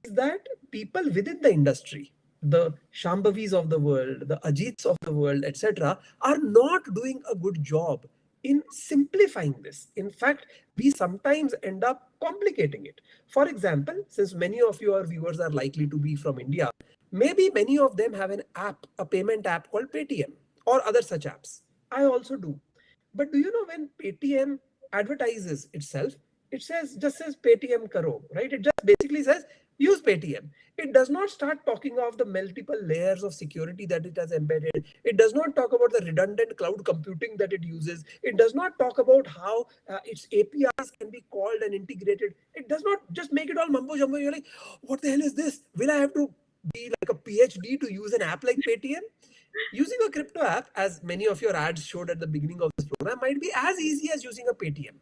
is that people within the industry, the Shambhavis of the world, the Ajits of the world, etc., are not doing a good job in simplifying this. In fact, we sometimes end up complicating it. For example, since many of your viewers are likely to be from India, maybe many of them have an app, a payment app called Paytm or other such apps. I also do. But do you know when Paytm advertises itself, it just says Paytm karo, right? It just basically says use Paytm. It does not start talking of the multiple layers of security that it has embedded. It does not talk about the redundant cloud computing that it uses. It does not talk about how its APIs can be called and integrated. It does not just make it all mumbo jumbo. You're like, what the hell is this? Will I have to be like a PhD to use an app like Paytm? Using a crypto app, as many of your ads showed at the beginning of this program, might be as easy as using a Paytm,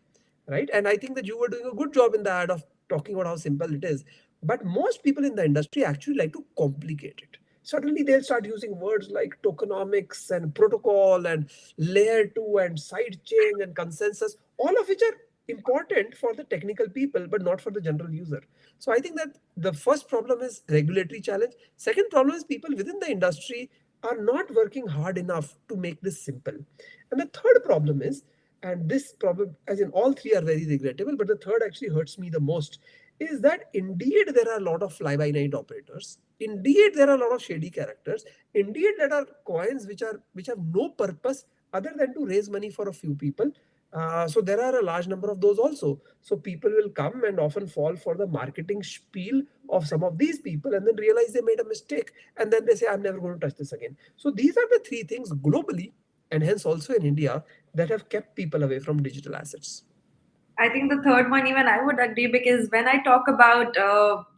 right? And I think that you were doing a good job in the ad of talking about how simple it is. But most people in the industry actually like to complicate it. Suddenly they'll start using words like tokenomics and protocol and layer 2 and side chain and consensus, all of which are important for the technical people, but not for the general user. So I think that the first problem is regulatory challenge. Second problem is people within the industry are not working hard enough to make this simple. And the third problem is, and this problem, as in all three are very regrettable, but the third actually hurts me the most, is that indeed there are a lot of fly by night operators. Indeed, there are a lot of shady characters. Indeed, there are coins which have no purpose other than to raise money for a few people. So there are a large number of those also. So people will come and often fall for the marketing spiel of some of these people and then realize they made a mistake and then they say, I'm never going to touch this again. So these are the three things globally and hence also in India that have kept people away from digital assets. I think the third one, even I would agree, because when I talk about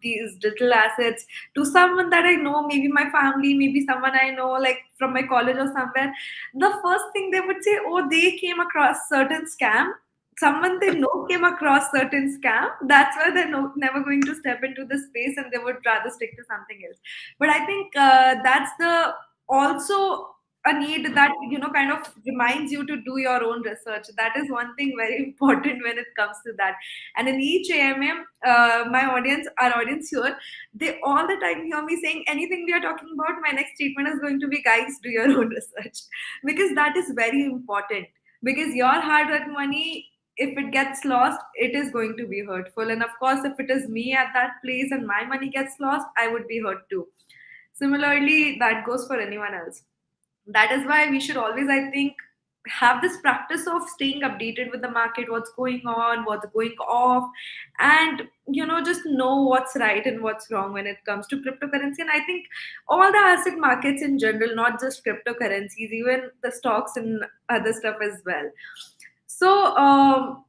these digital assets to someone that I know, maybe my family, maybe someone I know, like from my college or somewhere, the first thing they would say, oh, they came across certain scam. Someone they know came across certain scam. That's why they're never going to step into the space and they would rather stick to something else. But I think that's the also a need that kind of reminds you to do your own research. That is one thing very important when it comes to that. And in each AMM, our audience here, they all the time hear me saying anything we are talking about, my next statement is going to be, guys, do your own research, because that is very important. Because your hard earned money, if it gets lost, it is going to be hurtful. And of course, if it is me at that place and my money gets lost, I would be hurt too. Similarly, that goes for anyone else. That is why we should always, I think, have this practice of staying updated with the market, what's going on, what's going off, and just know what's right and what's wrong when it comes to cryptocurrency. And I think all the asset markets in general, not just cryptocurrencies, even the stocks and other stuff as well. So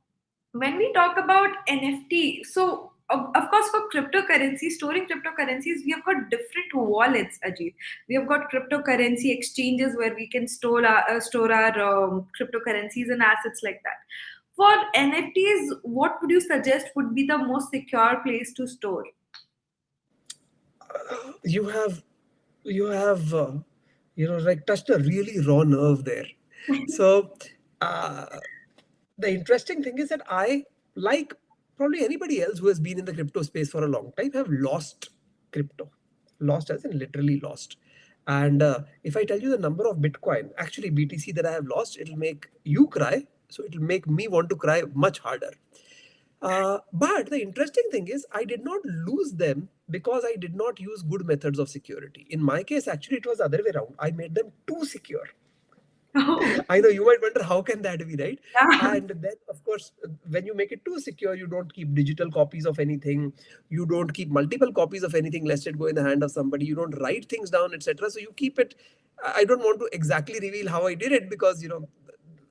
when we talk about NFT, so of course, for cryptocurrency, storing cryptocurrencies, we have got different wallets, Ajit. We have got cryptocurrency exchanges where we can store our cryptocurrencies and assets like that. For NFTs, what would you suggest would be the most secure place to store? You have you have like touched a really raw nerve there. So uh, the interesting thing is that I, like probably anybody else who has been in the crypto space for a long time, have lost crypto. Lost as in literally lost. And if I tell you the number of Bitcoin, actually BTC, that I have lost, it'll make you cry. So it'll make me want to cry much harder. But the interesting thing is, I did not lose them because I did not use good methods of security. In my case, actually, it was the other way around. I made them too secure. Oh, I know you might wonder how can that be, right? yeah. And then, of course, when you make it too secure, you don't keep digital copies of anything. You don't keep multiple copies of anything lest it go in the hand of somebody. You don't write things down, etc. So you keep it. I don't want to exactly reveal how I did it because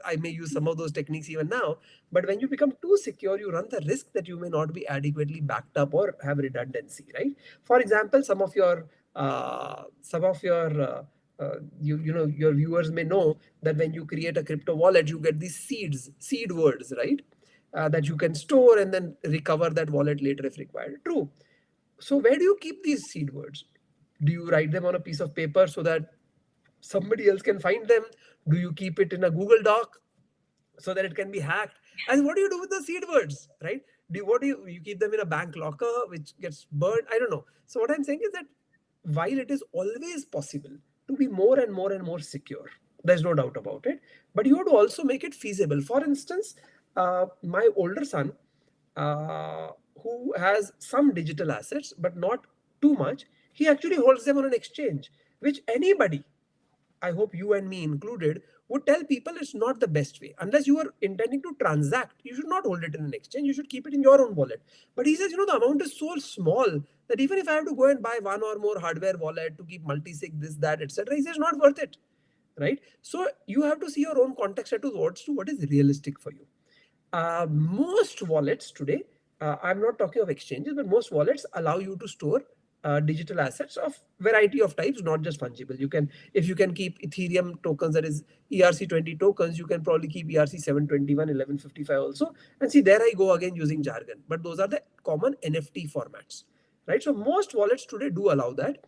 I may use some of those techniques even now. But when you become too secure, you run the risk that you may not be adequately backed up or have redundancy, right? For example, your viewers may know that when you create a crypto wallet, you get these seed words, right? That you can store and then recover that wallet later if required. True. So where do you keep these seed words? Do you write them on a piece of paper so that somebody else can find them? Do you keep it in a Google Doc so that it can be hacked? And what do you do with the seed words, right? You keep them in a bank locker which gets burned? I don't know. So what I'm saying is that while it is always possible to be more and more and more secure, there's no doubt about it, but you have to also make it feasible. For instance, my older son, uh, who has some digital assets but not too much, he actually holds them on an exchange, which anybody, I hope you and me included, would tell people it's not the best way. Unless you are intending to transact, you should not hold it in an exchange. You should keep it in your own wallet. But he says, the amount is so small that even if I have to go and buy one or more hardware wallet to keep multi-sig, this, that, etc., he says not worth it. Right? So you have to see your own context as to what is realistic for you. Most wallets today, I'm not talking of exchanges, but most wallets allow you to store digital assets of variety of types, not just fungible. If you can keep Ethereum tokens, that is ERC20 tokens, you can probably keep ERC721, 1155 also. And see, there I go again using jargon, but those are the common NFT formats, right? So most wallets today do allow that.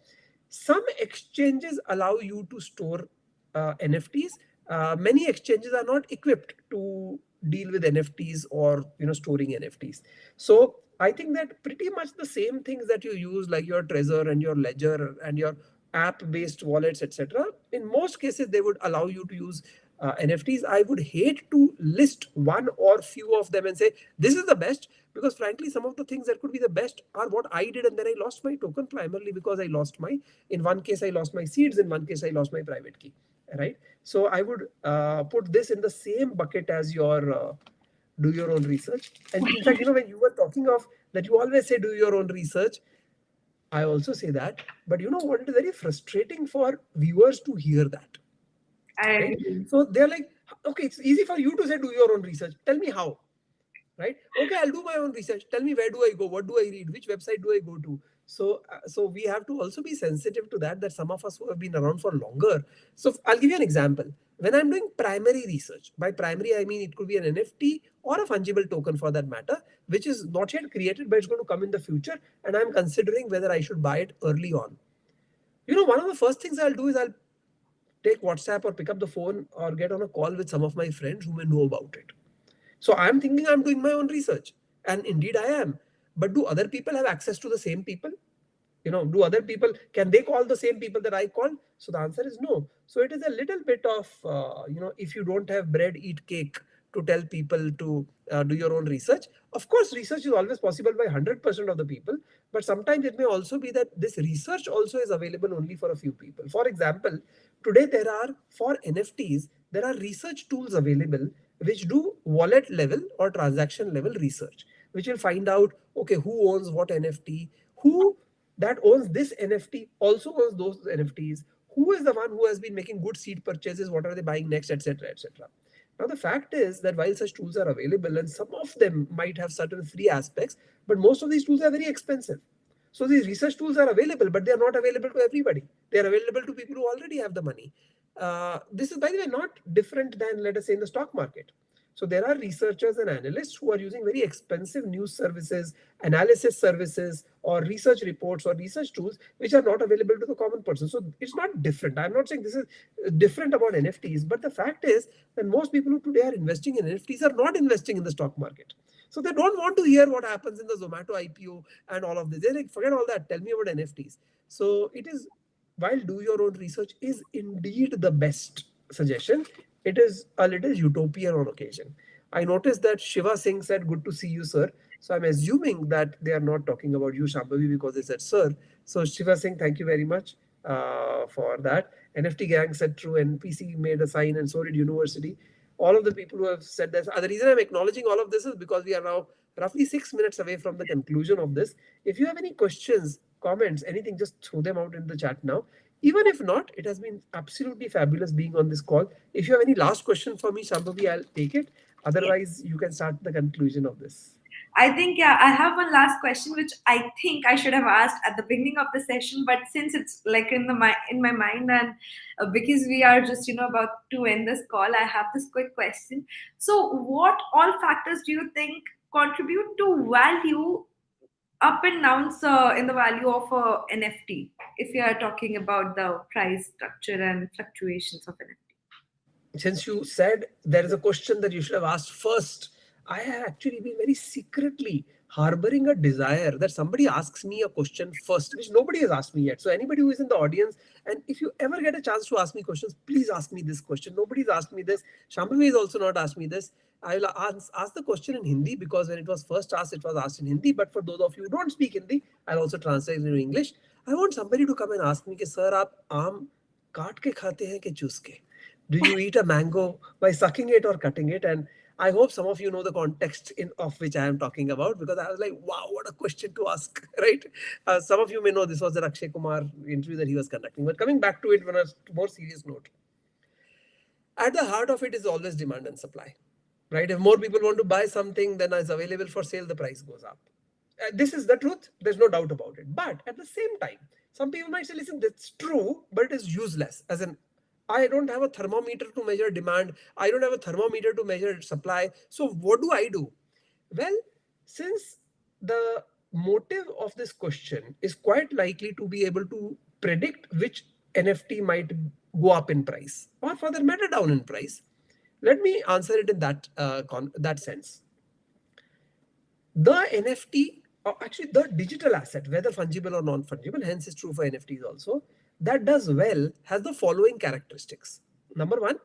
Some exchanges allow you to store NFTs. Many exchanges are not equipped to deal with NFTs or storing NFTs. So I think that pretty much the same things that you use, like your Trezor and your Ledger and your app-based wallets, etc. In most cases, they would allow you to use NFTs. I would hate to list one or few of them and say this is the best, because frankly, some of the things that could be the best are what I did, and then I lost my token primarily because in one case I lost my seeds, in one case I lost my private key, right? So I would put this in the same bucket as your do your own research. And in fact, when you were talking of that, you always say do your own research. I also say that, but you know what? It is very frustrating for viewers to hear that, I right? agree. So they're like, okay, it's easy for you to say do your own research. Tell me how, right? Okay, I'll do my own research. Tell me, where do I go? What do I read? Which website do I go to? So we have to also be sensitive to that some of us who have been around for longer. So I'll give you an example. When I'm doing primary research, by primary I mean it could be an NFT or a fungible token for that matter, which is not yet created but it's going to come in the future, and I'm considering whether I should buy it early on. One of the first things I'll do is I'll take WhatsApp or pick up the phone or get on a call with some of my friends who may know about it. So I'm thinking I'm doing my own research, and indeed I am. But do other people have access to the same people? Do other people, can they call the same people that I call? So the answer is no. So it is a little bit of, if you don't have bread, eat cake, to tell people to do your own research. Of course, research is always possible by 100% of the people, but sometimes it may also be that this research also is available only for a few people. For example, today for NFTs, there are research tools available which do wallet level or transaction level research, which will find out, okay, who owns what NFT, who that owns this NFT also owns those NFTs, who is the one who has been making good seed purchases, what are they buying next, etc., etc. Now, the fact is that while such tools are available, and some of them might have certain free aspects, but most of these tools are very expensive. So these research tools are available, but they are not available to everybody. They are available to people who already have the money. This is, by the way, not different than, let us say, in the stock market. So there are researchers and analysts who are using very expensive news services, analysis services, or research reports or research tools which are not available to the common person. So it's not different. I'm not saying this is different about NFTs, but the fact is that most people who today are investing in NFTs are not investing in the stock market. So they don't want to hear what happens in the Zomato IPO and all of this. They're like, forget all that. Tell me about NFTs. So it is, while do your own research is indeed the best suggestion, it is a little utopian on occasion. I noticed that Shiva Singh said, good to see you, sir. So I'm assuming that they are not talking about you, Shambhavi, because they said, sir. So Shiva Singh, thank you very much for that. NFT Gang said true. NPC made a sign, and so did University. All of the people who have said this. The reason I'm acknowledging all of this is because we are now roughly 6 minutes away from the conclusion of this. If you have any questions, comments, anything, just throw them out in the chat now. Even if not, it has been absolutely fabulous being on this call. If you have any last question for me, Shambhavi, I'll take it. Otherwise, you can start the conclusion of this. I think, yeah, I have one last question, which I think I should have asked at the beginning of the session, but since it's like in my mind, and because we are just about to end this call, I have this quick question. So, what all factors do you think contribute to value up and downs in the value of NFT, if you are talking about the price structure and fluctuations of NFT. Since you said there is a question that you should have asked first, I have actually been very secretly harboring a desire that somebody asks me a question first, which nobody has asked me yet. So anybody who is in the audience, and if you ever get a chance to ask me questions, please ask me this question. Nobody's asked me this. Shambhavi has also not asked me this. I will ask the question in Hindi because when it was first asked, it was asked in Hindi. But for those of you who don't speak Hindi, I'll also translate it into English. I want somebody to come and ask me, sir, आप आम काट के खाते हैं कि चूस के? Do you eat a mango by sucking it or cutting it? And I hope some of you know the context of which I am talking about, because I was like, wow, what a question to ask, right? Some of you may know this was the Akshay Kumar interview that he was conducting. But coming back to it on a more serious note, at the heart of it is always demand and supply, right? If more people want to buy something than is available for sale, the price goes up. This is the truth. There's no doubt about it. But at the same time, some people might say, listen, that's true, but it is useless. As in, I don't have a thermometer to measure demand. I don't have a thermometer to measure supply. So what do I do? Well, since the motive of this question is quite likely to be able to predict which NFT might go up in price or for that matter down in price, let me answer it in that sense. The NFT, or actually the digital asset, whether fungible or non-fungible, hence is true for NFTs also, that does well has the following characteristics. Number one,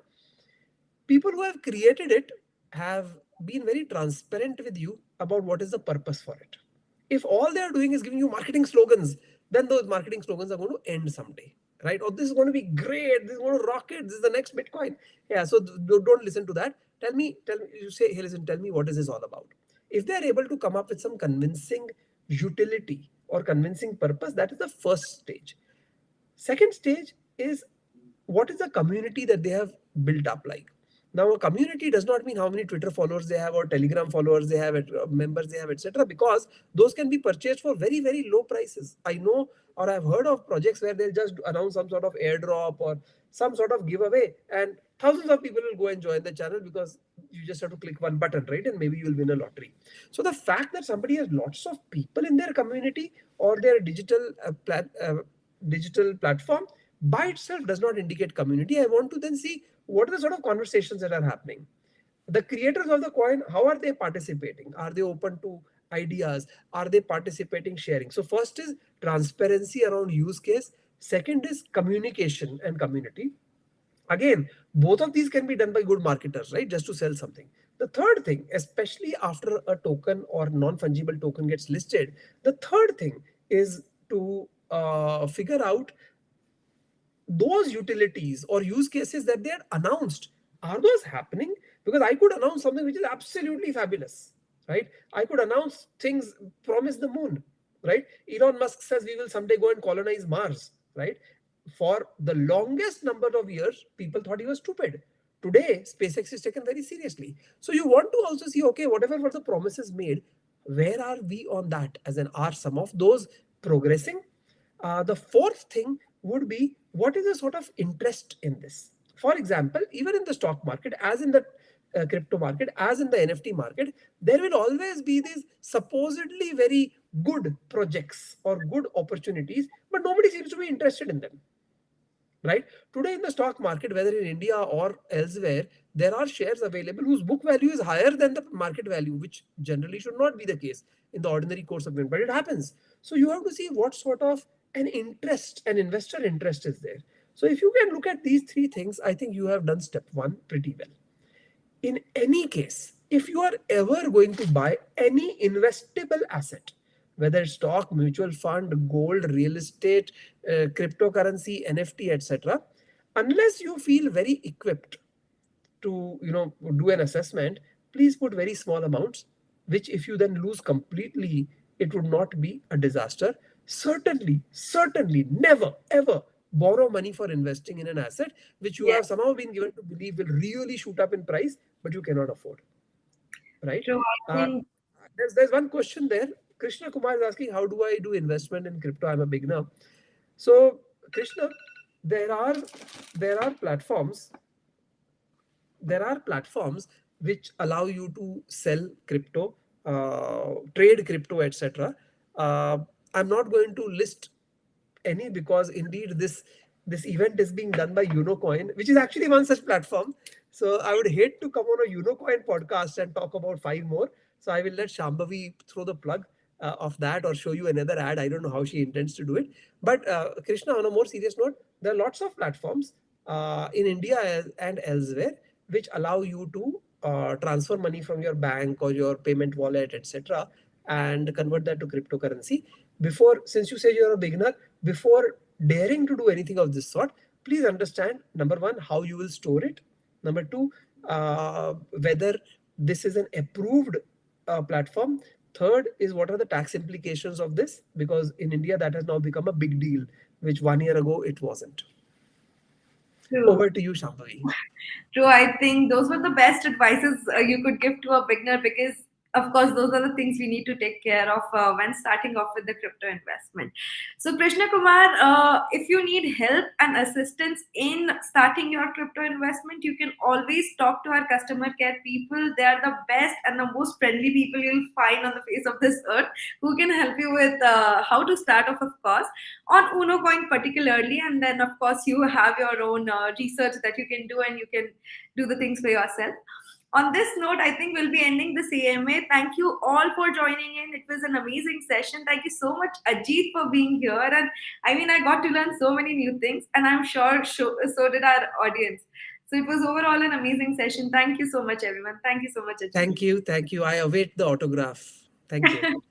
people who have created it have been very transparent with you about what is the purpose for it. If all they are doing is giving you marketing slogans, then those marketing slogans are going to end someday, right? Or this is going to be great, this is going to rock it, this is the next Bitcoin. Yeah, so don't listen to that. Tell me, you say, hey, listen, tell me what is this all about. If they are able to come up with some convincing utility or convincing purpose, that is the first stage. Second stage is what is the community that they have built up like. Now, a community does not mean how many Twitter followers they have or Telegram followers they have, members they have, etc. Because those can be purchased for very, very low prices. I know, or I've heard of projects where they'll just announce some sort of airdrop or some sort of giveaway, and thousands of people will go and join the channel because you just have to click one button, right? And maybe you'll win a lottery. So the fact that somebody has lots of people in their community or their digital platform by itself does not indicate community. I want to then see what are the sort of conversations that are happening. The creators of the coin, how are they participating? Are they open to ideas? Are they participating, sharing? So first is transparency around use case. Second is communication and community. Again, both of these can be done by good marketers, right? Just to sell something. The third thing, especially after a token or non-fungible token gets listed, the third thing is to figure out those utilities or use cases that they are announced. Are those happening? Because I could announce something which is absolutely fabulous, right? I could announce things, promise the moon, right? Elon Musk says we will someday go and colonize Mars, right? For the longest number of years, people thought he was stupid. Today, SpaceX is taken very seriously. So you want to also see, okay, whatever were the promises made, where are we on that? As in, are some of those progressing? The fourth thing would be what is the sort of interest in this? For example, even in the stock market, as in the crypto market, as in the NFT market, there will always be these supposedly very good projects or good opportunities, but nobody seems to be interested in them. Right? Today in the stock market, whether in India or elsewhere, there are shares available whose book value is higher than the market value, which generally should not be the case in the ordinary course of business, but it happens. So you have to see what sort of an interest, an investor interest is there. So if you can look at these three things, I think you have done step one pretty well. In any case, if you are ever going to buy any investable asset, whether it's stock, mutual fund, gold, real estate, cryptocurrency, NFT, etc., unless you feel very equipped to do an assessment, please put very small amounts, which if you then lose completely, it would not be a disaster. Certainly never ever borrow money for investing in an asset which you Yes, have somehow been given to believe will really shoot up in price, but you cannot afford, right? true. I uh, think there's one question there. Krishna Kumar is asking, how do I do investment in crypto? I'm a beginner. So Krishna, there are there are platforms there are platforms which allow you to sell crypto, trade crypto, etc. Uh, I'm not going to list any because indeed this event is being done by UNOCOIN, which is actually one such platform. So I would hate to come on a UNOCOIN podcast and talk about five more. So I will let Shambhavi throw the plug of that or show you another ad. I don't know how she intends to do it. But Krishna, on a more serious note, there are lots of platforms in India and elsewhere which allow you to transfer money from your bank or your payment wallet, etc., and convert that to cryptocurrency. Before, since you say you're a beginner, before daring to do anything of this sort, please understand, number one, how you will store it. Number two, whether this is an approved platform. Third is what are the tax implications of this, because in India that has now become a big deal, which 1 year ago it wasn't. True. Over to you, Shambhavi. True. I think those were the best advices you could give to a beginner, because, of course, those are the things we need to take care of when starting off with the crypto investment. So, Krishna Kumar, if you need help and assistance in starting your crypto investment, you can always talk to our customer care people. They are the best and the most friendly people you'll find on the face of this earth, who can help you with how to start off, of course, on UNOCOIN particularly. And then, of course, you have your own research that you can do, and you can do the things for yourself. On this note, I think we'll be ending the CMA. Thank you all for joining in. It was an amazing session. Thank you so much, Ajeet, for being here. And I mean, I got to learn so many new things, and I'm sure so did our audience. So it was overall an amazing session. Thank you so much, everyone. Thank you so much, Ajeet. Thank you. Thank you. I await the autograph. Thank you.